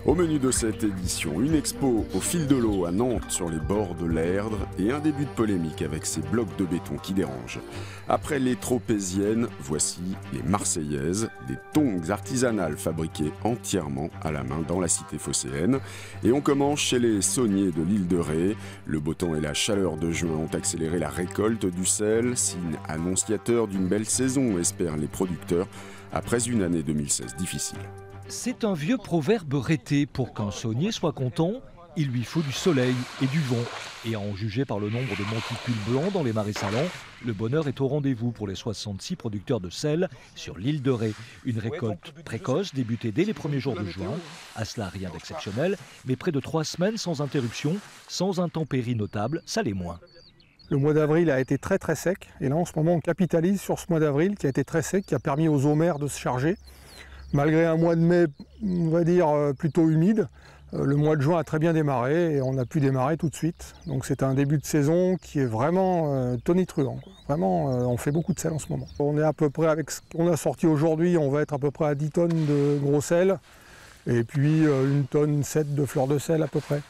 Au menu de cette édition, une expo au fil de l'eau à Nantes sur les bords de l'Erdre et un début de polémique avec ces blocs de béton qui dérangent. Après les tropéziennes, voici les Marseillaises, des tongs artisanales fabriquées entièrement à la main dans la cité phocéenne. Et on commence chez les sauniers de l'île de Ré. Le beau temps et la chaleur de juin ont accéléré la récolte du sel, signe annonciateur d'une belle saison, espèrent les producteurs, après une année 2016 difficile. C'est un vieux proverbe rhété. Pour qu'un saunier soit content, il lui faut du soleil et du vent. Et à en juger par le nombre de monticules blancs dans les marais salants, le bonheur est au rendez-vous pour les 66 producteurs de sel sur l'île de Ré. Une récolte précoce débutée dès les premiers jours de juin. À cela, rien d'exceptionnel, mais près de 3 semaines sans interruption, sans intempéries notables, ça l'est moins. Le mois d'avril a été très sec et là en ce moment on capitalise sur ce mois d'avril qui a été très sec, qui a permis aux eaux mers de se charger. Malgré un mois de mai, on va dire, plutôt humide, le mois de juin a très bien démarré et on a pu démarrer tout de suite. Donc c'est un début de saison qui est vraiment tonitruant. Vraiment, on fait beaucoup de sel en ce moment. On est à peu près, avec ce qu'on a sorti aujourd'hui, on va être à peu près à 10 tonnes de gros sel et puis 1,7 tonne de fleurs de sel à peu près.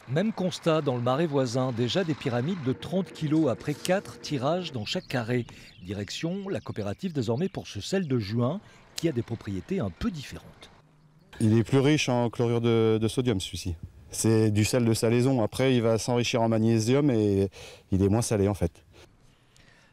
Même constat dans le marais voisin, déjà des pyramides de 30 kg après 4 tirages dans chaque carré. Direction la coopérative désormais pour ce sel de juin qui a des propriétés un peu différentes. Il est plus riche en chlorure de sodium celui-ci. C'est du sel de salaison. Après il va s'enrichir en magnésium et il est moins salé en fait.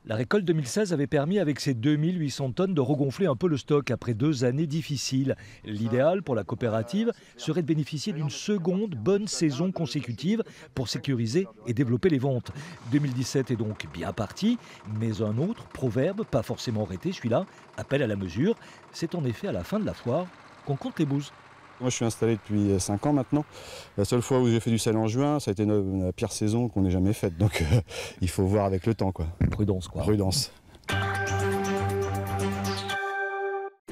La récolte 2016 avait permis avec ses 2800 tonnes de regonfler un peu le stock après 2 années difficiles. L'idéal pour la coopérative serait de bénéficier d'une seconde bonne saison consécutive pour sécuriser et développer les ventes. 2017 est donc bien parti, mais un autre proverbe, pas forcément rhété celui-là, appelle à la mesure. C'est en effet à la fin de la foire qu'on compte les bouses. Moi je suis installé depuis 5 ans maintenant. La seule fois où j'ai fait du sel en juin, ça a été la pire saison qu'on ait jamais faite. Donc il faut voir avec le temps quoi. Prudence quoi. Prudence.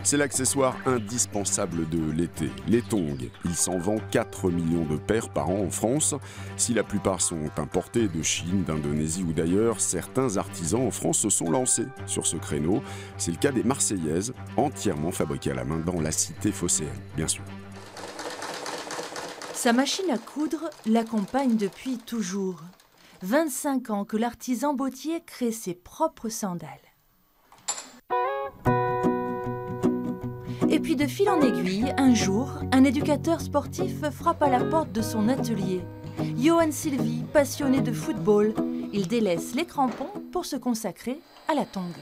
C'est l'accessoire indispensable de l'été, les tongs. Il s'en vend 4 millions de paires par an en France. Si la plupart sont importés de Chine, d'Indonésie ou d'ailleurs, certains artisans en France se sont lancés sur ce créneau. C'est le cas des Marseillaises, entièrement fabriquées à la main dans la cité phocéenne, bien sûr. Sa machine à coudre l'accompagne depuis toujours. 25 ans que l'artisan bottier crée ses propres sandales. Et puis de fil en aiguille, un jour, un éducateur sportif frappe à la porte de son atelier. Johan Sylvie, passionné de football, il délaisse les crampons pour se consacrer à la tongue.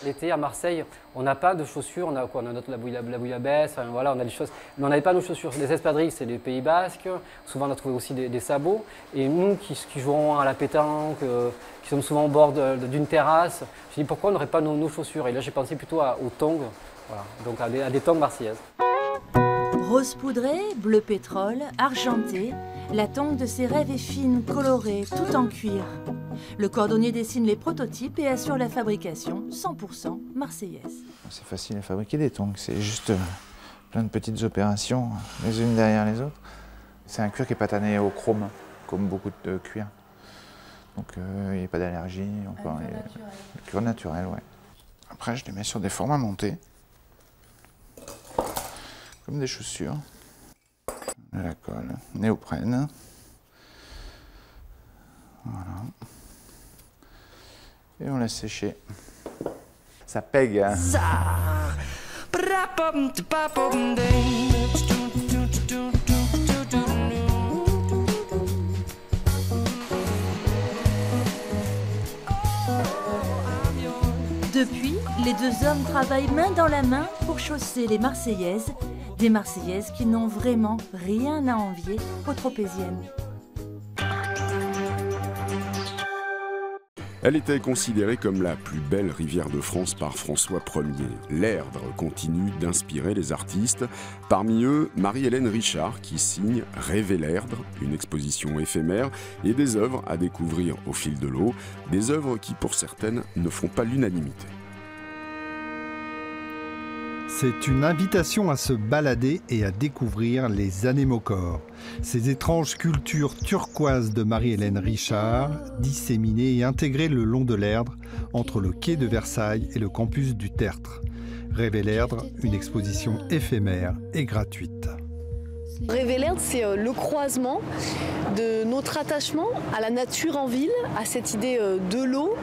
L'été à Marseille, on n'a pas de chaussures, on a quoi? On a la bouillabaisse, enfin, voilà, on a des choses, mais on n'avait pas nos chaussures. Les espadrilles, c'est les Pays Basques, souvent on a trouvé aussi des sabots. Et nous qui jouons à la pétanque, qui sommes souvent au bord d'une terrasse, je me dis pourquoi on n'aurait pas nos chaussures? Et là j'ai pensé plutôt aux tongs, voilà, donc à des tongs marseillaises. Rose poudrée, bleu pétrole, argentée, la tongue de ses rêves est fine, colorée, tout en cuir. Le cordonnier dessine les prototypes et assure la fabrication 100% marseillaise. C'est facile à fabriquer des tongs, c'est juste plein de petites opérations, les unes derrière les autres. C'est un cuir qui est pas tanné au chrome, comme beaucoup de cuirs. Donc il n'y a pas d'allergie. Le cuir naturel, ouais. Après, je les mets sur des formats montés, comme des chaussures. De la colle, néoprène. Voilà. Et on laisse sécher. Ça pègue. Hein. Depuis, les deux hommes travaillent main dans la main pour chausser les Marseillaises, des Marseillaises qui n'ont vraiment rien à envier aux tropéziennes. Elle était considérée comme la plus belle rivière de France par François Ier. L'Erdre continue d'inspirer les artistes. Parmi eux, Marie-Hélène Richard qui signe Rêver l'Erdre, une exposition éphémère et des œuvres à découvrir au fil de l'eau. Des œuvres qui, pour certaines, ne font pas l'unanimité. C'est une invitation à se balader et à découvrir les anémocores, ces étranges sculptures turquoises de Marie-Hélène Richard, disséminées et intégrées le long de l'Erdre, entre le quai de Versailles et le campus du Tertre. Rêver l'Erdre, une exposition éphémère et gratuite. Rêve-et-Lerdre, c'est le croisement de notre attachement à la nature en ville, à cette idée de l'eau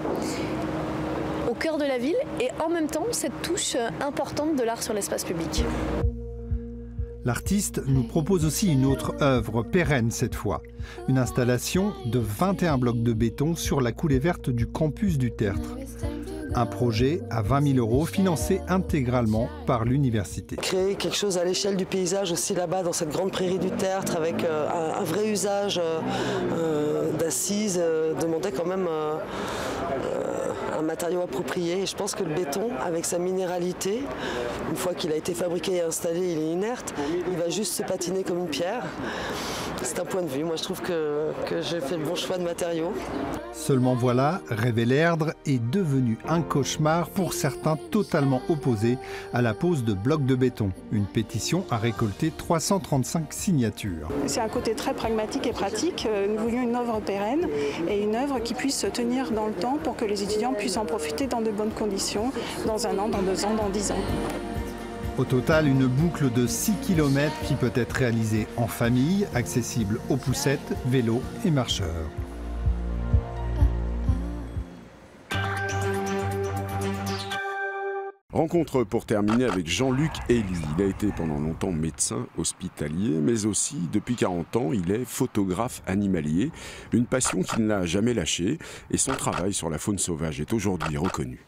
au cœur de la ville et en même temps cette touche importante de l'art sur l'espace public. L'artiste nous propose aussi une autre œuvre, pérenne cette fois. Une installation de 21 blocs de béton sur la coulée verte du campus du Tertre. Un projet à 20 000 € financé intégralement par l'université. Créer quelque chose à l'échelle du paysage aussi là-bas, dans cette grande prairie du Tertre, avec un vrai usage d'assises, demandait quand même un matériau approprié. Et je pense que le béton, avec sa minéralité, une fois qu'il a été fabriqué et installé, il est inerte, il va juste se patiner comme une pierre. C'est un point de vue. Moi, je trouve que j'ai fait le bon choix de matériaux. Seulement voilà, Rêve-et-Lerdre est devenu un cauchemar pour certains totalement opposés à la pose de blocs de béton. Une pétition a récolté 335 signatures. C'est un côté très pragmatique et pratique. Nous voulions une œuvre pérenne et une œuvre qui puisse tenir dans le temps pour que les étudiants puissent en profiter dans de bonnes conditions, dans 1 an, dans 2 ans, dans 10 ans. Au total, une boucle de 6 km qui peut être réalisée en famille, accessible aux poussettes, vélos et marcheurs. Rencontre pour terminer avec Jean-Luc Elie. Il a été pendant longtemps médecin hospitalier, mais aussi, depuis 40 ans, il est photographe animalier. Une passion qu'il n'a jamais lâchée et son travail sur la faune sauvage est aujourd'hui reconnu.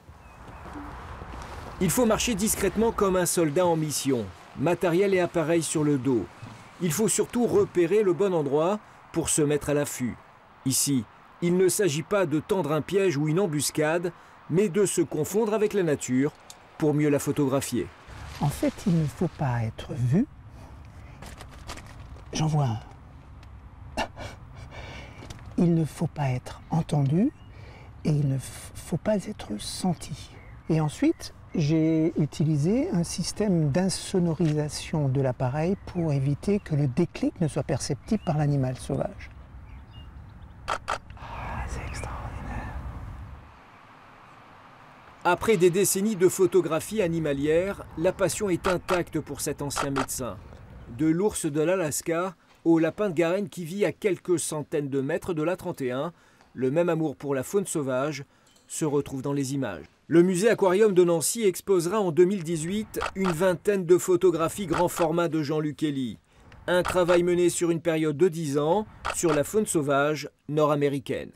Il faut marcher discrètement comme un soldat en mission, matériel et appareil sur le dos. Il faut surtout repérer le bon endroit pour se mettre à l'affût. Ici, il ne s'agit pas de tendre un piège ou une embuscade, mais de se confondre avec la nature pour mieux la photographier. En fait, il ne faut pas être vu. J'en vois un. Il ne faut pas être entendu et il ne faut pas être senti. Et ensuite, j'ai utilisé un système d'insonorisation de l'appareil pour éviter que le déclic ne soit perceptible par l'animal sauvage. C'est extraordinaire. Après des décennies de photographie animalière, la passion est intacte pour cet ancien médecin. De l'ours de l'Alaska au lapin de Garenne qui vit à quelques centaines de mètres de l'A31, le même amour pour la faune sauvage se retrouve dans les images. Le musée Aquarium de Nancy exposera en 2018 une vingtaine de photographies grand format de Jean-Luc Elie. Un travail mené sur une période de 10 ans sur la faune sauvage nord-américaine.